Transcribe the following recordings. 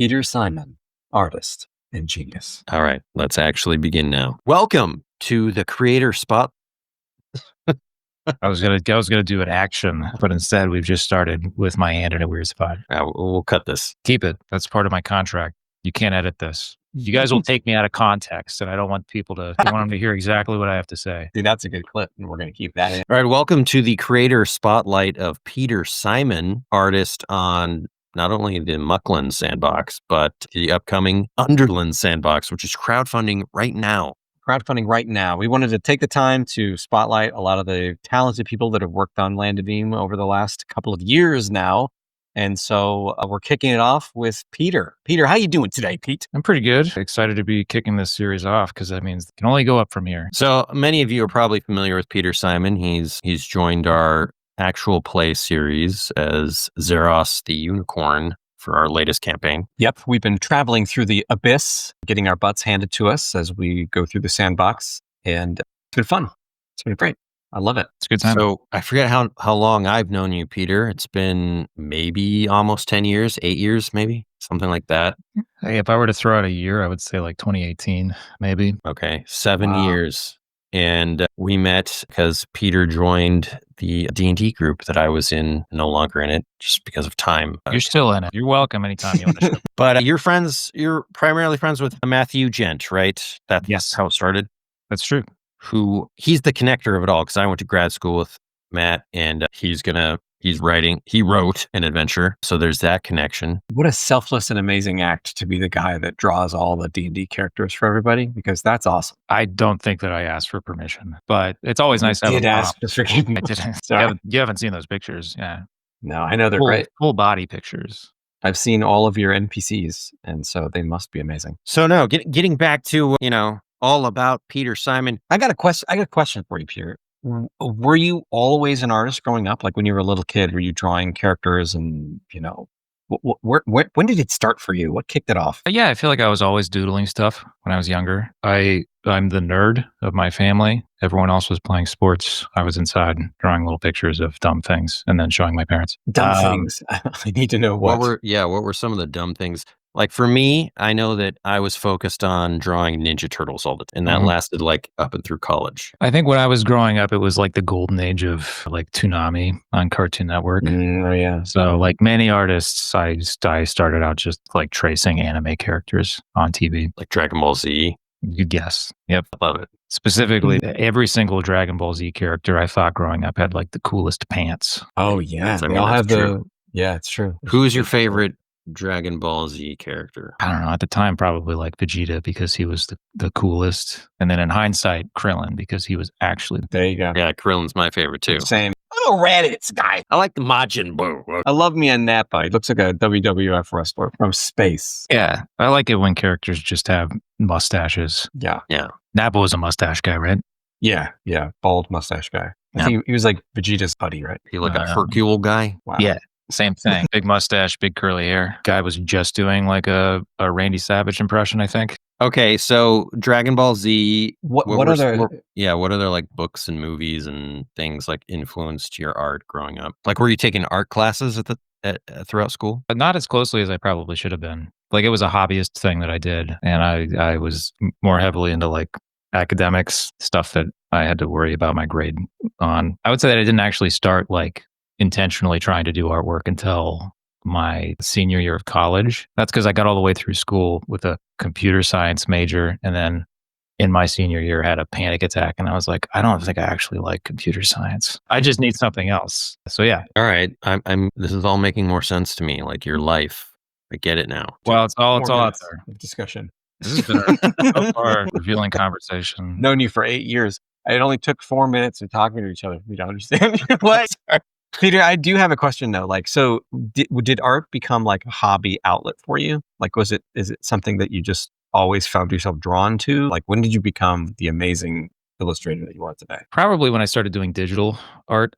Peter Simon, artist and genius. All right, let's actually begin now. Welcome to the Creator Spot. I was gonna do an action, but instead we've just started with my hand in a weird spot. We'll cut this. Keep it. That's part of my contract. You can't edit this. You guys will take me out of context, and I don't want people to. I want them to hear exactly what I have to say. Dude, that's a good clip, and we're going to keep that in. All right, welcome to the Creator Spotlight of Peter Simon, artist on not only the Mucklands Sandbox, but the upcoming Underlands Sandbox, which is crowdfunding right now. We wanted to take the time to spotlight a lot of the talented people that have worked on Land of Eem over the last couple of years now. And so we're kicking it off with Peter. Peter, how you doing today, Pete? I'm pretty good. Excited to be kicking this series off because that means it can only go up from here. So many of you are probably familiar with Peter Simon. He's joined our actual play series as Zeros the Unicorn for our latest campaign. Yep, we've been traveling through the abyss, getting our butts handed to us as we go through the sandbox, and it's been fun. It's been great. I love it. It's a good time. So I forget how long I've known you, Peter. It's been maybe almost 10 years, 8 years, maybe something like that. Hey, if I were to throw out a year, I would say like 2018, maybe. Okay, 7 years. And we met because Peter joined the D&D group that I was in, no longer in it, just because of time. You're still in it. You're welcome anytime you want to show. But you're primarily friends with Matthew Gent, right? That's Yes. how it started. That's true. He's the connector of it all, because I went to grad school with Matt, and he wrote an adventure. So there's that connection. What a selfless and amazing act to be the guy that draws all the D&D characters for everybody, because that's awesome. I don't think that I asked for permission, but it's always nice to have did a ask. prompt. Just forgive me. I didn't. Sorry. You haven't seen those pictures. Yeah. No, I know they're great. Full body pictures. I've seen all of your NPCs, and so they must be amazing. So no, getting back to, all about Peter Simon. I got a question for you, Peter. Were you always an artist growing up? Like when you were a little kid, were you drawing characters and, when did it start for you? What kicked it off? Yeah, I feel like I was always doodling stuff when I was younger. I'm the nerd of my family. Everyone else was playing sports. I was inside drawing little pictures of dumb things and then showing my parents. Dumb things. I need to know what were some of the dumb things? Like for me, I know that I was focused on drawing Ninja Turtles all the time, and that lasted like up and through college. I think when I was growing up, it was like the golden age of like Toonami on Cartoon Network. Oh yeah. So like many artists, I started out just like tracing anime characters on TV. Like Dragon Ball Z. You guess. Yep. I love it. Specifically, every single Dragon Ball Z character I thought growing up had like the coolest pants. Oh yeah. I mean, they all have true. Yeah, it's true. Who's your favorite Dragon Ball Z character? I don't know. At the time, probably like Vegeta because he was the coolest. And then in hindsight, Krillin because he was actually... There you go. Yeah, Krillin's my favorite too. Same. I'm a Raditz guy. I like the Majin Buu. I love me a Nappa. He looks like a WWF wrestler from space. Yeah. I like it when characters just have mustaches. Yeah. Nappa was a mustache guy, right? Yeah. Bald mustache guy. I think he was like Vegeta's buddy, right? He like a Hercule guy? Wow. Yeah. Same thing. Big mustache, big curly hair. Guy was just doing like a Randy Savage impression, I think. Okay, so Dragon Ball Z. What other like books and movies and things like influenced your art growing up? Like, were you taking art classes throughout school? But not as closely as I probably should have been. Like it was a hobbyist thing that I did, and I was more heavily into like academics stuff that I had to worry about my grade on. I would say that I didn't actually start like intentionally trying to do artwork until my senior year of college. That's because I got all the way through school with a computer science major, and then in my senior year had a panic attack, and I was like, I don't think I actually like computer science. I just need something else. So yeah. All right, this is all making more sense to me. Like your life, I get it now. Well, it's all out there. Discussion. This has been so far revealing conversation. Known you for 8 years. It only took 4 minutes of talking to each other. We don't understand your life. Peter, I do have a question though. Like, so did art become like a hobby outlet for you? Like, is it something that you just always found yourself drawn to? Like, when did you become the amazing illustrator that you are today? Probably when I started doing digital art.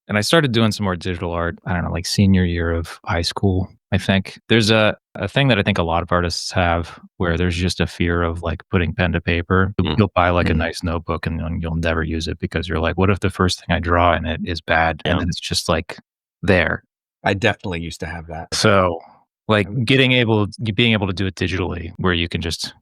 And I started doing some more digital art, I don't know, like senior year of high school, I think. There's a thing that I think a lot of artists have where there's just a fear of like putting pen to paper. You'll buy like a nice notebook and you'll never use it because you're like, what if the first thing I draw in it is bad? And then it's just like there. I definitely used to have that. So Like being able to do it digitally, where you can just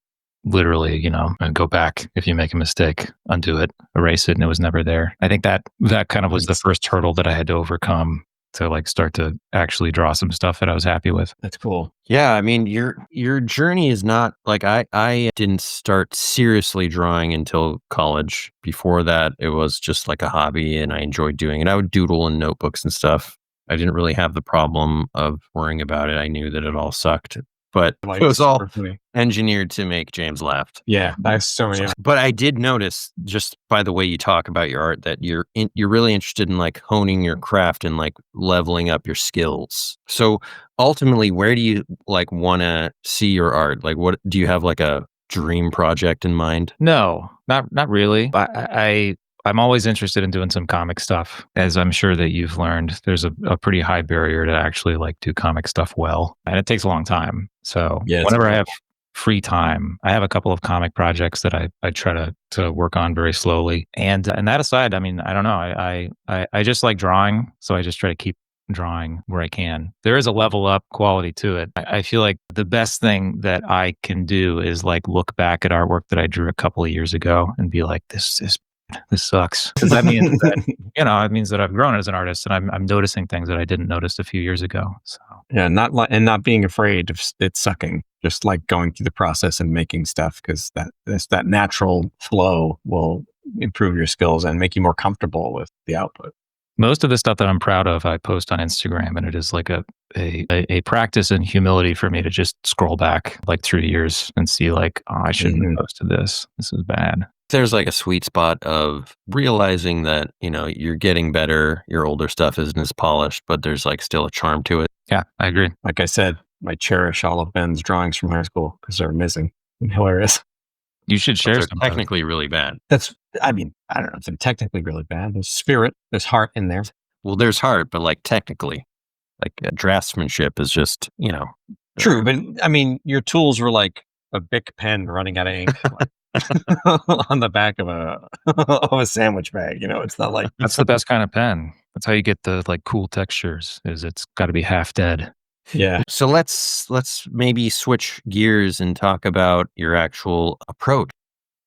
literally, go back if you make a mistake, undo it, erase it, and it was never there. I think that kind of was the first hurdle that I had to overcome to like start to actually draw some stuff that I was happy with. That's cool. Yeah, I mean, your journey is not like I didn't start seriously drawing until college. Before that, it was just like a hobby, and I enjoyed doing it. I would doodle in notebooks and stuff. I didn't really have the problem of worrying about it. I knew that it all sucked, but it was all engineered to make James laugh. Yeah, that's so many. But I did notice, just by the way you talk about your art, that you're really interested in like honing your craft and like leveling up your skills. So ultimately, where do you like want to see your art? Like, what do you have like a dream project in mind? No, not really. I'm always interested in doing some comic stuff. As I'm sure that you've learned, there's a pretty high barrier to actually like do comic stuff well. And it takes a long time. So whenever I have free time, I have a couple of comic projects that I try to work on very slowly. And that aside, I mean, I don't know. I just like drawing. So I just try to keep drawing where I can. There is a level up quality to it. I feel like the best thing that I can do is like look back at artwork that I drew a couple of years ago and be like, this sucks. Because that means that, it means that I've grown as an artist and I'm noticing things that I didn't notice a few years ago. So yeah, not being afraid of it sucking, just like going through the process and making stuff, because that natural flow will improve your skills and make you more comfortable with the output. Most of the stuff that I'm proud of, I post on Instagram, and it is like a practice in humility for me to just scroll back like 3 years and see like, oh, I shouldn't have posted this. This is bad. There's like a sweet spot of realizing that, you're getting better. Your older stuff isn't as polished, but there's like still a charm to it. Yeah, I agree. Like I said, I cherish all of Ben's drawings from high school because they're amazing and hilarious. You should share some. Technically really bad. I don't know if they're technically really bad. There's spirit, there's heart in there. Well, there's heart, but like technically, like draftsmanship is just, True, but I mean, your tools were like a Bic pen running out of ink. On the back of a sandwich bag, it's not like that's the best kind of pen. That's how you get the like cool textures. Is it's got to be half dead. Yeah. So let's maybe switch gears and talk about your actual approach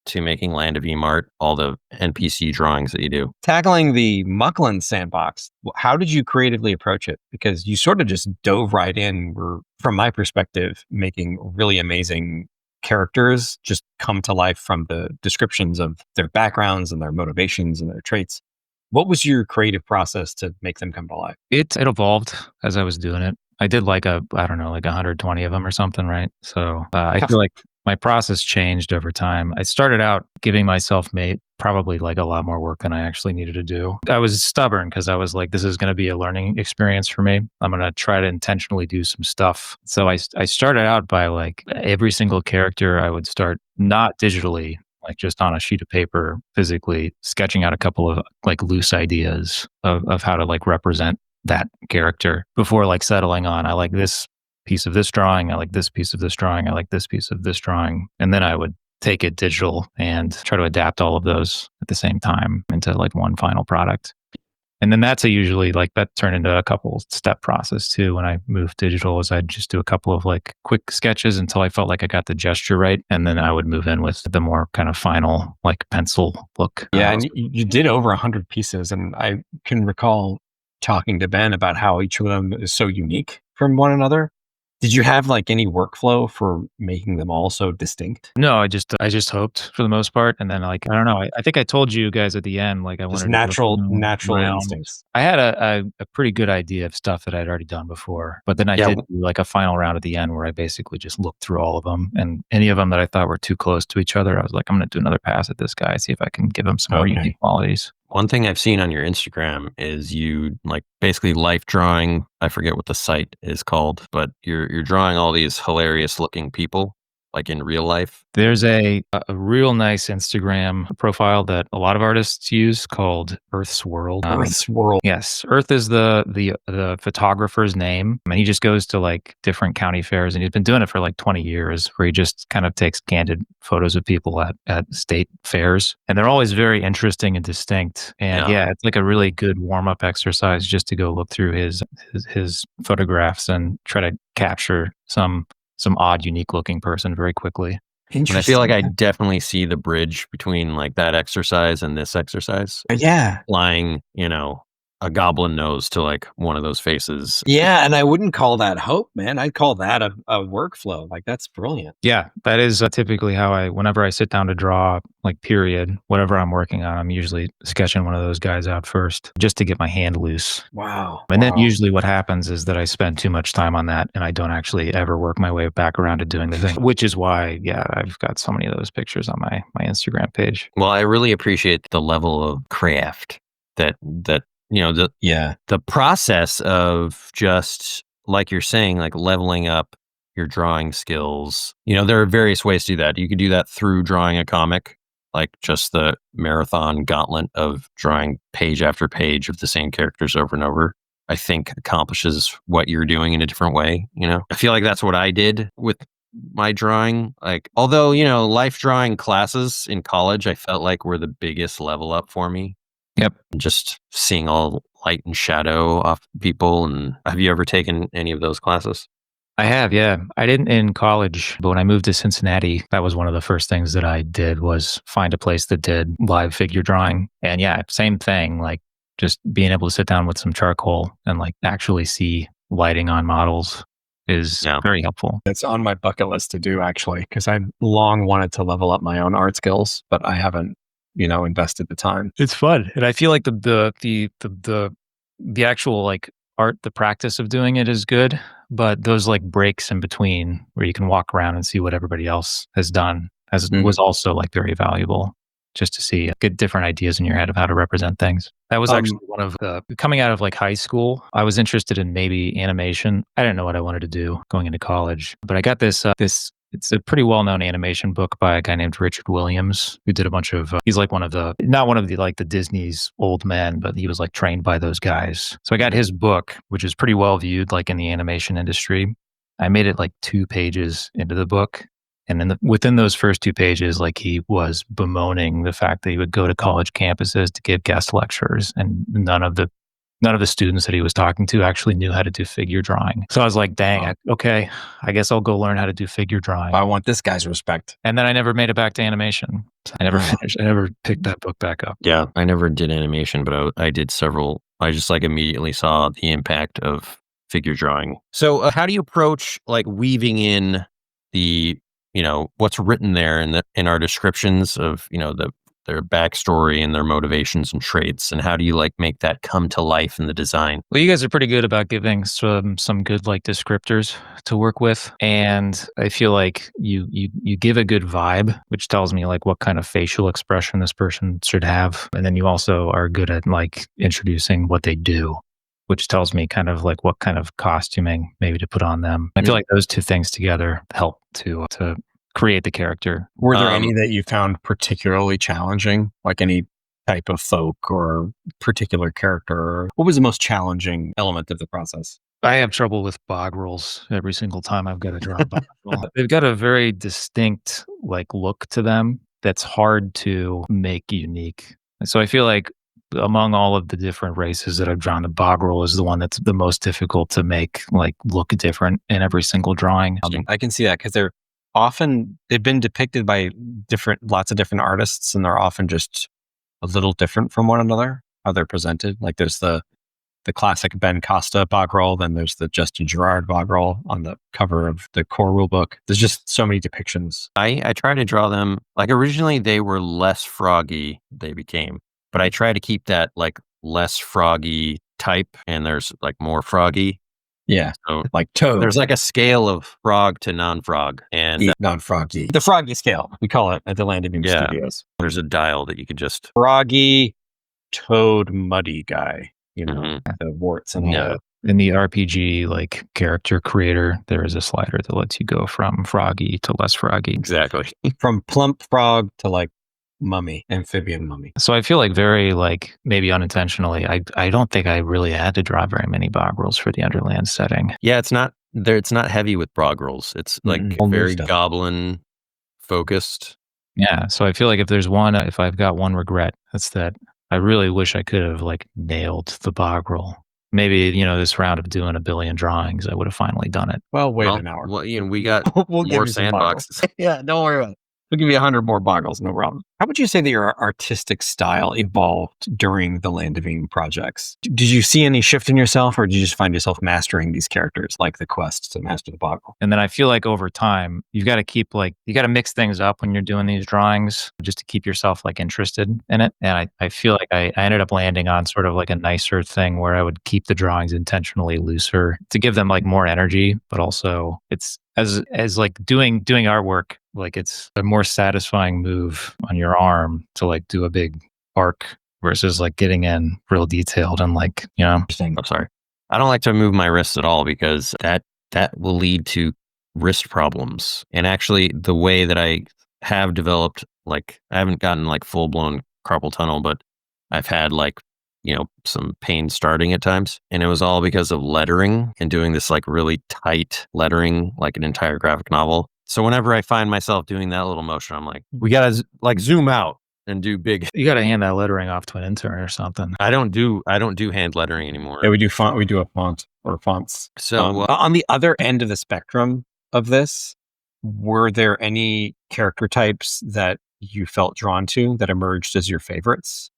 to making Land of Eem art, all the NPC drawings that you do. Tackling the Mucklands Sandbox, how did you creatively approach it? Because you sort of just dove right in. From my perspective, making really amazing characters just come to life from the descriptions of their backgrounds and their motivations and their traits. What was your creative process to make them come to life? It evolved as I was doing it. I did like 120 of them or something, right? So I feel like my process changed over time. I started out giving myself probably like a lot more work than I actually needed to do. I was stubborn because I was like, this is going to be a learning experience for me. I'm going to try to intentionally do some stuff. So I started out by like every single character I would start not digitally, like just on a sheet of paper, physically sketching out a couple of like loose ideas of how to like represent that character before like settling on, I like this piece of this drawing, I like this piece of this drawing, I like this piece of this drawing. And then I would take it digital and try to adapt all of those at the same time into like one final product. And then that's usually like that turned into a couple step process too. When I moved digital, is I'd just do a couple of like quick sketches until I felt like I got the gesture right. And then I would move in with the more kind of final like pencil look. Yeah. And you did over 100 pieces. And I can recall talking to Ben about how each of them is so unique from one another. Did you have like any workflow for making them all so distinct? No, I just hoped for the most part. And then like, I don't know. I think I told you guys at the end, like I wanted natural instincts. I had a pretty good idea of stuff that I'd already done before, but then I did do like a final round at the end where I basically just looked through all of them, and any of them that I thought were too close to each other, I was like, I'm going to do another pass at this guy, see if I can give him some more unique qualities. One thing I've seen on your Instagram is you like basically life drawing. I forget what the site is called, but you're drawing all these hilarious looking people. like in real life? There's a real nice Instagram profile that a lot of artists use called Earth's World. Earth's World. Yes, Earth is the photographer's name, and he just goes to like different county fairs, and he's been doing it for like 20 years, where he just kind of takes candid photos of people at state fairs, and they're always very interesting and distinct. And yeah, it's like a really good warm up exercise just to go look through his photographs and try to capture some odd, unique looking person very quickly. And I feel like I definitely see the bridge between like that exercise and this exercise. Yeah. Applying, a goblin nose to like one of those faces. Yeah, and I wouldn't call that hope, man. I'd call that a workflow. Like, that's brilliant. Yeah, that is typically how whenever I sit down to draw, like period, whatever I'm working on, I'm usually sketching one of those guys out first just to get my hand loose. Wow. And then usually what happens is that I spend too much time on that and I don't actually ever work my way back around to doing the thing, which is why, yeah, I've got so many of those pictures on my Instagram page. Well, I really appreciate the level of craft that the process of just like you're saying, like leveling up your drawing skills. There are various ways to do that. You could do that through drawing a comic, like just the marathon gauntlet of drawing page after page of the same characters over and over. I think accomplishes what you're doing in a different way. I feel like that's what I did with my drawing. Like, although, life drawing classes in college, I felt like were the biggest level up for me. Yep. Just seeing all light and shadow off people. And have you ever taken any of those classes? I have, yeah. I didn't in college, but when I moved to Cincinnati, that was one of the first things that I did was find a place that did live figure drawing. And yeah, same thing, like just being able to sit down with some charcoal and like actually see lighting on models is very helpful. It's on my bucket list to do, actually, because I've long wanted to level up my own art skills, but I haven't invested the time. It's fun. And I feel like the actual like art, the practice of doing it is good, but those like breaks in between where you can walk around and see what everybody else has done was also like very valuable, just to see, get different ideas in your head of how to represent things. That was actually one of the, coming out of like high school, I was interested in maybe animation. I didn't know what I wanted to do going into college, but I got this it's a pretty well-known animation book by a guy named Richard Williams, who did a bunch of, he's like not one of the like the Disney's old men, but he was like trained by those guys. So I got his book, which is pretty well viewed like in the animation industry. I made it like 2 pages into the book. And then within those first 2 pages, like he was bemoaning the fact that he would go to college campuses to give guest lectures, and none of the students that he was talking to actually knew how to do figure drawing. So I was like, dang, okay, I guess I'll go learn how to do figure drawing. I want this guy's respect. And then I never made it back to animation. I never finished. I never picked that book back up. Yeah, I never did animation, but I did several. I just like immediately saw the impact of figure drawing. So how do you approach like weaving in the, what's written there in our descriptions of, their backstory and their motivations and traits, and how do you like make that come to life in the design? Well, you guys are pretty good about giving some good like descriptors to work with, and I feel like you give a good vibe, which tells me like what kind of facial expression this person should have, and then you also are good at like introducing what they do, which tells me kind of like what kind of costuming maybe to put on them. I feel like those 2 things together help to create the character. Were there any that you found particularly challenging, like any type of folk or particular character? What was the most challenging element of the process? I have trouble with bog rolls every single time I've got to draw a bog roll. They've got a very distinct like look to them that's hard to make unique. And so I feel like among all of the different races that I've drawn, the bog roll is the one that's the most difficult to make like look different in every single drawing. I can see that because they've been depicted by lots of different artists, and they're often just a little different from one another, how they're presented. Like there's the classic Ben Costa bog roll, then there's the Justin Gerard bog roll on the cover of the core rulebook. There's just so many depictions. I try to draw them, like originally they were less froggy, they became, but I try to keep that like less froggy type, and there's like more froggy. Yeah, so like toad. There's like a scale of frog to non-frog, and non-froggy. The froggy scale, we call it at the Land of Eem Studios. There's a dial that you could just froggy, toad, muddy guy. The warts and In the RPG like character creator, there is a slider that lets you go from froggy to less froggy. Exactly. From plump frog to like mummy, amphibian mummy. So I feel like very like maybe unintentionally, I don't think I really had to draw very many bog rolls for the Underlands setting. Yeah, it's not there. It's not heavy with brog rolls. It's like All new very stuff. goblin focused. Yeah. So I feel like if I've got one regret, it's that I really wish I could have like nailed the bog roll. Maybe, this round of doing a billion drawings, I would have finally done it. Well, wait Well, an hour. Well, we got We'll give more you some boggles. sandboxes. Yeah, don't worry about it. We'll give you 100 more boggles, no problem. How would you say that your artistic style evolved during the Land of Eem projects? Did you see any shift in yourself, or did you just find yourself mastering these characters, like the quest to master the boggle? And then I feel like over time, you've got to you got to mix things up when you're doing these drawings just to keep yourself like interested in it. And I feel like I ended up landing on sort of like a nicer thing where I would keep the drawings intentionally looser to give them like more energy, but also it's as like doing artwork, like it's a more satisfying move on your arm to like do a big arc versus like getting in real detailed and like, I'm sorry. I don't like to move my wrists at all because that will lead to wrist problems. And actually the way that I have developed, like I haven't gotten like full blown carpal tunnel, but I've had like, some pain starting at times. And it was all because of lettering and doing this like really tight lettering, like an entire graphic novel. So whenever I find myself doing that little motion, I'm like, we got to like zoom out and do big. You got to hand that lettering off to an intern or something. I don't do hand lettering anymore. Yeah, we do a font or fonts. So on the other end of the spectrum of this, were there any character types that you felt drawn to that emerged as your favorites?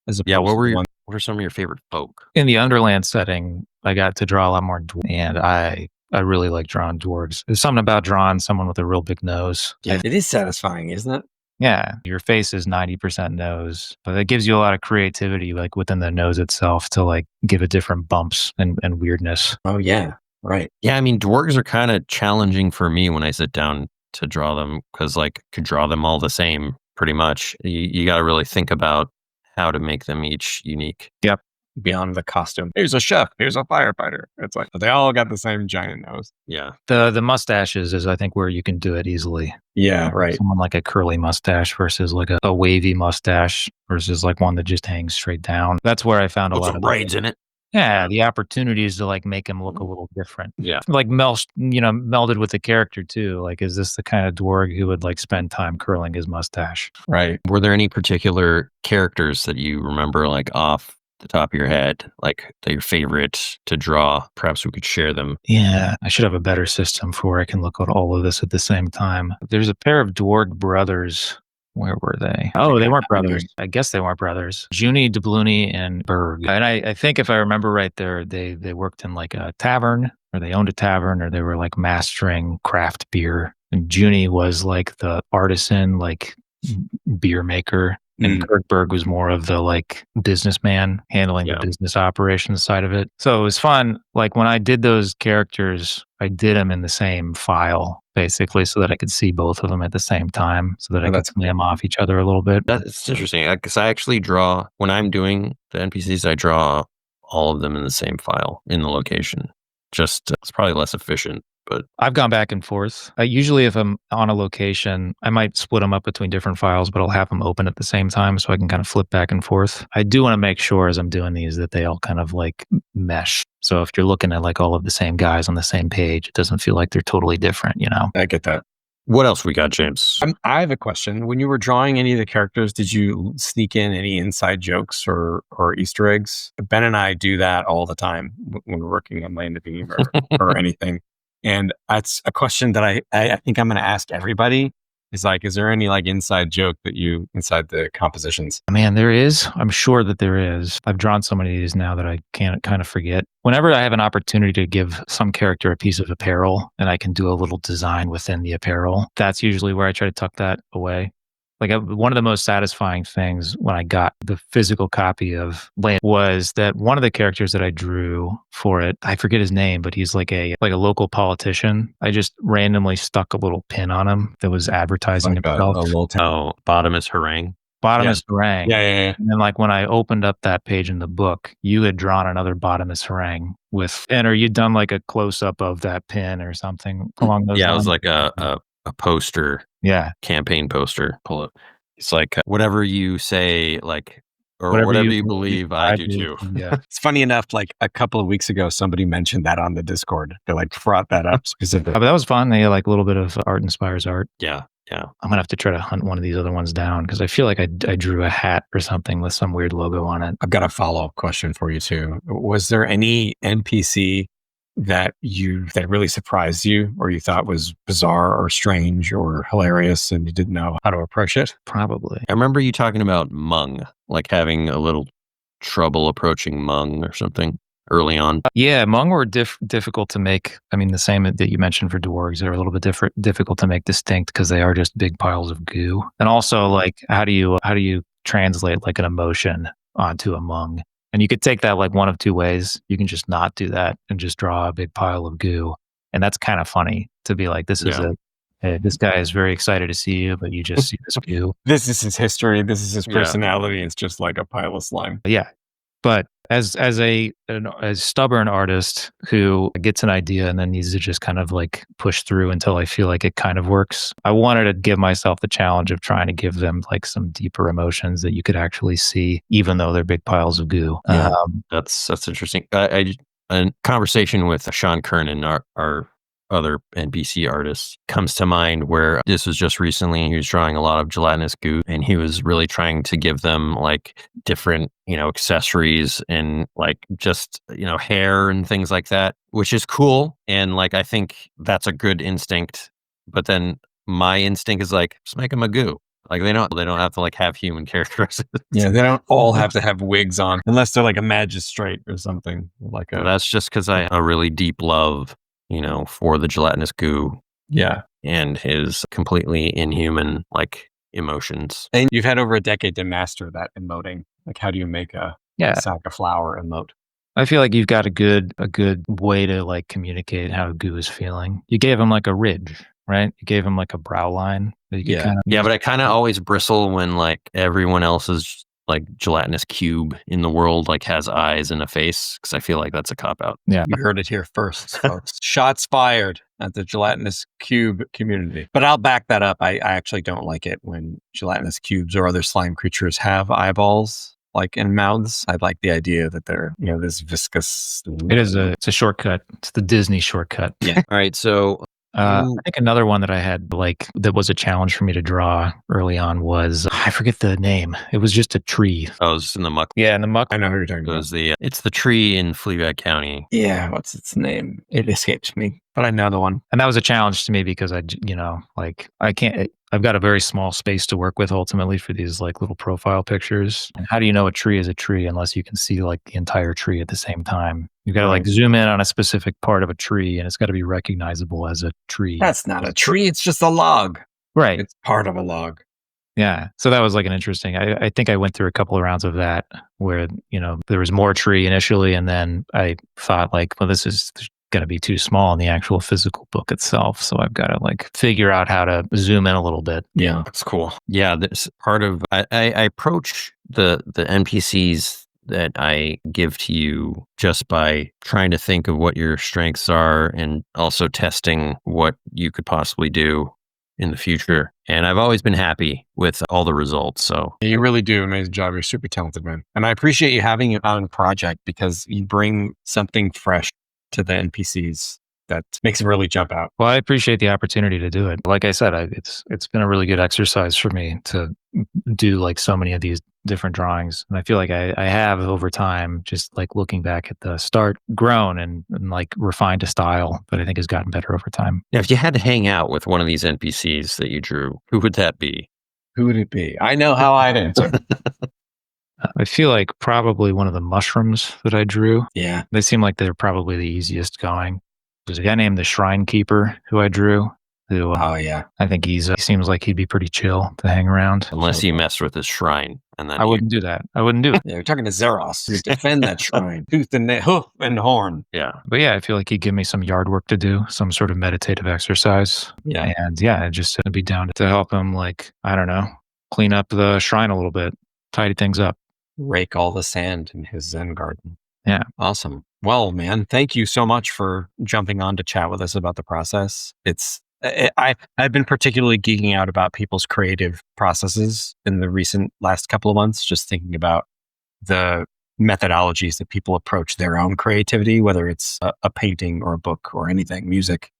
What are some of your favorite folk? In the Underlands setting, I got to draw a lot more dwarves, and I really like drawing dwarves. There's something about drawing someone with a real big nose. Yeah, it is satisfying, isn't it? Yeah, your face is 90% nose, but it gives you a lot of creativity, like within the nose itself, to like give it different bumps and weirdness. Oh yeah, right. Yeah, I mean, dwarves are kind of challenging for me when I sit down to draw them because like I could draw them all the same pretty much. You got to really think about how to make them each unique. Yep. Beyond the costume, here's a chef, here's a firefighter. It's like they all got the same giant nose. Yeah. The mustaches is I think where you can do it easily. Yeah, right. Someone like a curly mustache versus like a wavy mustache versus like one that just hangs straight down. That's where I found a lot of braids in it. Yeah, the opportunities to like make him look a little different. Yeah. Like melded with the character too. Like, is this the kind of dwarg who would like spend time curling his mustache? Right. Were there any particular characters that you remember like off the top of your head, like that your favorite to draw? Perhaps we could share them. Yeah, I should have a better system for where I can look at all of this at the same time. There's a pair of dwarg brothers. Where were they? Oh, they weren't brothers. I guess they weren't brothers. Junie, Doubloony, and Berg. And I think if I remember right, they worked in like a tavern, or they owned a tavern, or they were like mastering craft beer. And Junie was like the artisan, like beer maker. And Kirkberg was more of the like businessman handling the business operations side of it. So it was fun. Like when I did those characters, I did them in the same file basically so that I could see both of them at the same time so that I could play them off each other a little bit. That's interesting because I actually draw, when I'm doing the NPCs, I draw all of them in the same file in the location. Just it's probably less efficient. But I've gone back and forth. Usually if I'm on a location, I might split them up between different files, but I'll have them open at the same time so I can kind of flip back and forth. I do want to make sure as I'm doing these that they all kind of like mesh. So if you're looking at like all of the same guys on the same page, it doesn't feel like they're totally different, I get that. What else we got, James? I have a question. When you were drawing any of the characters, did you sneak in any inside jokes or Easter eggs? Ben and I do that all the time when we're working on Land of Eem or anything. And that's a question that I think I'm going to ask everybody is like, is there any like inside joke that you inside the compositions? Man, there is. I'm sure that there is. I've drawn so many of these now that I can't kind of forget. Whenever I have an opportunity to give some character a piece of apparel and I can do a little design within the apparel, that's usually where I try to tuck that away. Like one of the most satisfying things when I got the physical copy of Land was that one of the characters that I drew for it, I forget his name, but he's like a local politician. I just randomly stuck a little pin on him that was advertising himself. A little Bottom is harangue. bottomless harangue. Yeah. And then like when I opened up that page in the book, you had drawn another bottomless harangue or you'd done like a close up of that pin or something along those lines. Yeah, it was like a poster. Yeah. Campaign poster. Pull it. It's like whatever you say, like, or whatever you believe, I do too. Yeah. It's funny enough, like a couple of weeks ago, somebody mentioned that on the Discord. They like brought that up specifically. But that was fun. They had like a little bit of art inspires art. Yeah. I'm gonna have to try to hunt one of these other ones down because I feel like I drew a hat or something with some weird logo on it. I've got a follow-up question for you too. Was there any NPC that really surprised you or you thought was bizarre or strange or hilarious and you didn't know how to approach it? Probably. I remember you talking about Mung, like having a little trouble approaching Mung or something early on. Yeah, Mung were difficult to make. I mean, the same that you mentioned for dwarves, they're a little bit difficult to make distinct because they are just big piles of goo. And also, like, how do you translate like an emotion onto a Mung? And you could take that like one of two ways. You can just not do that and just draw a big pile of goo, and that's kind of funny to be like, this is this guy is very excited to see you, but you just see this goo. This is his history. This is his personality. It's just like a pile of slime. Yeah. But as a stubborn artist who gets an idea and then needs to just kind of like push through until I feel like it kind of works, I wanted to give myself the challenge of trying to give them like some deeper emotions that you could actually see, even though they're big piles of goo. Yeah, that's interesting. A conversation with Sean Kernan, our other NPC artists, comes to mind where this was just recently. He was drawing a lot of gelatinous goo and he was really trying to give them like different, accessories and like just, hair and things like that, which is cool. And like, I think that's a good instinct. But then my instinct is like, just make them a goo. Like they don't have to like have human characteristics. Yeah, they don't all have to have wigs on unless they're like a magistrate or something. That's just because I have a really deep love for the gelatinous goo. Yeah. And his completely inhuman, like, emotions. And you've had over a decade to master that emoting. Like, how do you make a sack of flour emote? I feel like you've got a good way to, like, communicate how goo is feeling. You gave him, like, a ridge, right? You gave him, like, a brow line. That you could but I kind of always bristle when, like, everyone else's like gelatinous cube in the world like has eyes and a face, because I feel like that's a cop-out. Yeah, you heard it here first, folks. Shots fired at the gelatinous cube community. But I'll back that up. I actually don't like it when gelatinous cubes or other slime creatures have eyeballs like in mouths. I like the idea that they're this viscous. It's a shortcut. It's the Disney shortcut. Yeah. All right, so I think another one that I had like that was a challenge for me to draw early on was I forget the name. It was just a tree. Oh, it was in the muck. Yeah, in the muck. I know who you're talking about. It's the tree in Fleabag County. Yeah, what's its name? It escapes me, but I know the one. And that was a challenge to me because I can't. I've got a very small space to work with ultimately for these like little profile pictures. And how do you know a tree is a tree unless you can see like the entire tree at the same time? You got to like zoom in on a specific part of a tree and it's got to be recognizable as a tree. That's not a tree. It's just a log. Right. It's part of a log. Yeah. So that was like an interesting, I think I went through a couple of rounds of that where, there was more tree initially. And then I thought like, well, this is going to be too small in the actual physical book itself. So I've got to like figure out how to zoom in a little bit. Yeah, that's cool. Yeah, this part of I approach the NPCs that I give to you just by trying to think of what your strengths are and also testing what you could possibly do in the future. And I've always been happy with all the results. So you really do an amazing job. You're super talented, man. And I appreciate you having it on a project because you bring something fresh to the NPCs that makes it really jump out. Well, I appreciate the opportunity to do it. Like I said, it's been a really good exercise for me to do like so many of these different drawings. And I feel like I have over time, just like looking back at the start, grown and like refined a style that I think has gotten better over time. Now, if you had to hang out with one of these NPCs that you drew, who would that be? Who would it be? I know how I'd answer. I feel like probably one of the mushrooms that I drew. Yeah. They seem like they're probably the easiest going. There's a guy named the Shrine Keeper who I drew. Oh, yeah. I think he seems like he'd be pretty chill to hang around. Unless you messed with his shrine. And then I wouldn't do that. I wouldn't do it. Yeah, you're talking to Zeros. You defend that shrine. Tooth and hoof and horn. Yeah. But yeah, I feel like he'd give me some yard work to do, some sort of meditative exercise. Yeah. And yeah, I'd be down to help him, like, I don't know, clean up the shrine a little bit, tidy things up. Rake all the sand in his Zen garden. Yeah. Awesome. Well, man, thank you so much for jumping on to chat with us about the process. I've been particularly geeking out about people's creative processes in the recent last couple of months, just thinking about the methodologies that people approach their own creativity, whether it's a painting or a book or anything, music.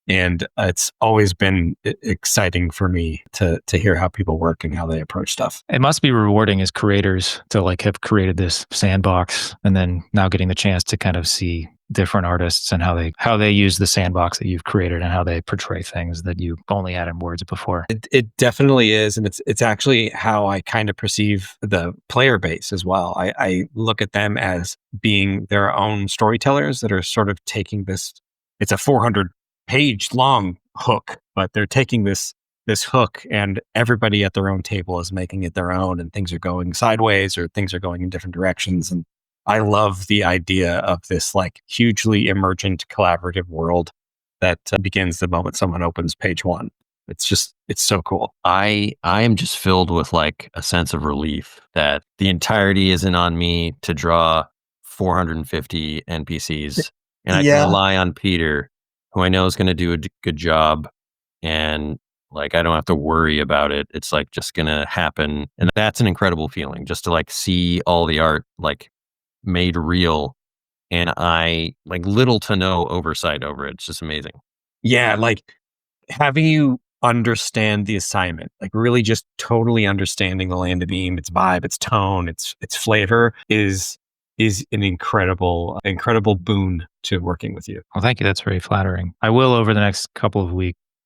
And it's always been exciting for me to hear how people work and how they approach stuff. It must be rewarding as creators to like have created this sandbox and then now getting the chance to kind of see different artists and how they use the sandbox that you've created and how they portray things that you only had in words before. It definitely is. And it's actually how I kind of perceive the player base as well. I look at them as being their own storytellers that are sort of taking this, it's a 400-page long hook, but they're taking this hook and everybody at their own table is making it their own, and things are going sideways or things are going in different directions. And I love the idea of this like hugely emergent collaborative world that begins the moment someone opens page one. It's so cool. I am just filled with like a sense of relief that the entirety isn't on me to draw 450 NPCs, and I can rely on Peter, who I know is going to do a good job, and like I don't have to worry about it. It's like just going to happen, and that's an incredible feeling, just to like see all the art like made real, and I like little to no oversight over it. It's just amazing. Yeah, like having you understand the assignment, like really just totally understanding the Land of Eem, its vibe, its tone, its flavor is an incredible boon to working with you. Well, thank you. That's very flattering. I will, over the next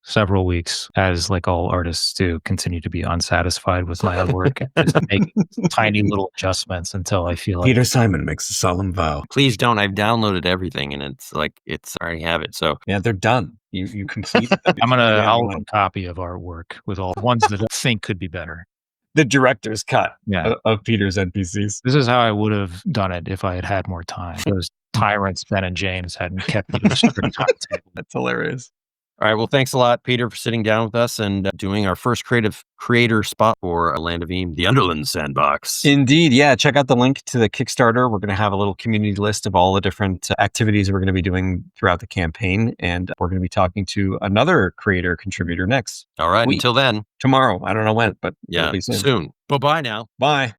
several weeks, as like all artists do, continue to be unsatisfied with my own work and just make tiny little adjustments until I feel like Peter Simon makes a solemn vow. Please don't. I've downloaded everything, and it's like I already have it. So yeah, they're done. You complete them. I'll have a copy of our work with all the ones that I think could be better. The director's cut Yeah. of Peter's NPCs. This is how I would have done it if I had had more time. Those tyrants, Ben and James, hadn't kept me to the strict timetable. That's hilarious. all right. Well, thanks a lot, Peter, for sitting down with us and doing our first creator spot for Land of Eem, the Underlands Sandbox. Indeed. Yeah. Check out the link to the Kickstarter. We're going to have a little community list of all the different activities we're going to be doing throughout the campaign. And we're going to be talking to another creator contributor next All right. week. Until then. Tomorrow. I don't know when, but Yeah, it'll be soon. soon. Bye-bye now. Bye.